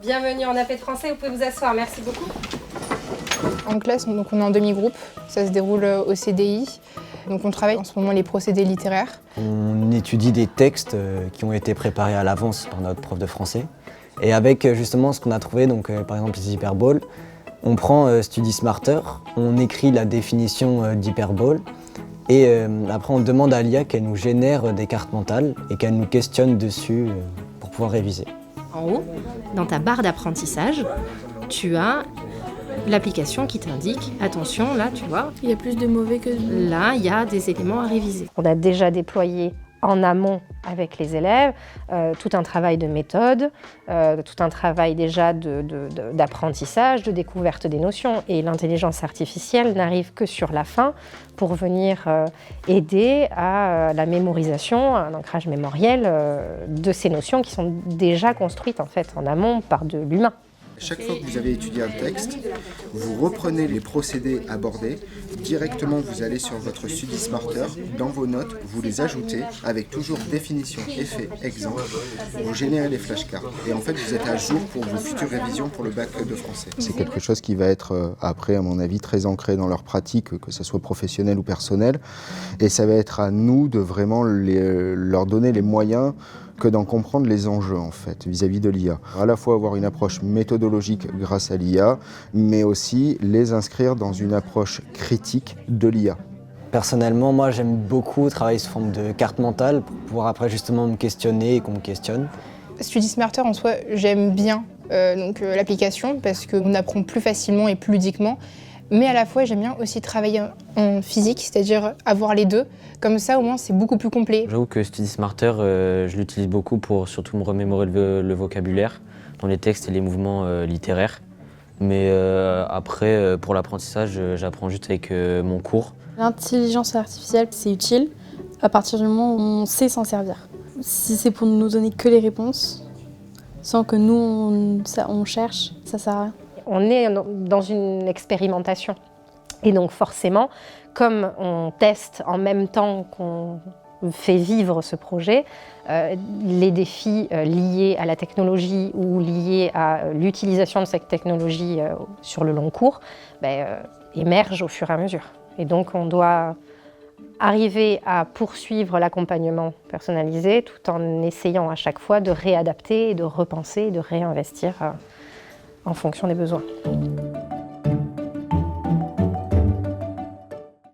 Bienvenue en AP de français, vous pouvez vous asseoir, merci beaucoup. En classe, donc on est en demi-groupe, ça se déroule au CDI. Donc on travaille en ce moment les procédés littéraires. On étudie des textes qui ont été préparés à l'avance par notre prof de français. Et avec justement ce qu'on a trouvé, donc par exemple les hyperboles, on prend StudySmarter, on écrit la définition d'hyperbole et après on demande à l'IA qu'elle nous génère des cartes mentales et qu'elle nous questionne dessus pour pouvoir réviser. En haut, dans ta barre d'apprentissage, tu as l'application qui t'indique, attention, là, tu vois, Il y a plus de mauvais que de... là, il y a des éléments à réviser. On a déjà déployé en amont avec les élèves tout un travail de méthode, tout un travail déjà d'apprentissage, de découverte des notions. Et l'intelligence artificielle n'arrive que sur la fin pour venir aider à la mémorisation, un ancrage mémoriel de ces notions qui sont déjà construites en fait en amont par de l'humain. Chaque fois que vous avez étudié un texte, vous reprenez les procédés abordés, directement vous allez sur votre StudySmarter, dans vos notes, vous les ajoutez avec toujours définition, effet, exemple, vous générez les flashcards et en fait vous êtes à jour pour vos futures révisions pour le bac de français. C'est quelque chose qui va être après, à mon avis, très ancré dans leur pratique, que ce soit professionnel ou personnel, et ça va être à nous de vraiment leur donner les moyens que d'en comprendre les enjeux en fait vis-à-vis de l'IA. À la fois avoir une approche méthodologique grâce à l'IA, mais aussi les inscrire dans une approche critique de l'IA. Personnellement, moi j'aime beaucoup travailler sous forme de carte mentale pour pouvoir après justement me questionner et qu'on me questionne. StudySmarter en soi, j'aime bien l'application parce qu'on apprend plus facilement et plus ludiquement. Mais à la fois, j'aime bien aussi travailler en physique, c'est-à-dire avoir les deux. Comme ça, au moins, c'est beaucoup plus complet. J'avoue que StudySmarter, je l'utilise beaucoup pour surtout me remémorer le vocabulaire dans les textes et les mouvements littéraires. Mais après, pour l'apprentissage, j'apprends juste avec mon cours. L'intelligence artificielle, c'est utile à partir du moment où on sait s'en servir. Si c'est pour nous donner que les réponses, sans que nous, on cherche, ça sert à rien. On est dans une expérimentation. Et donc forcément, comme on teste en même temps qu'on fait vivre ce projet, les défis liés à la technologie ou liés à l'utilisation de cette technologie sur le long cours émergent au fur et à mesure. Et donc on doit arriver à poursuivre l'accompagnement personnalisé tout en essayant à chaque fois de réadapter, de repenser, de réinvestir en fonction des besoins.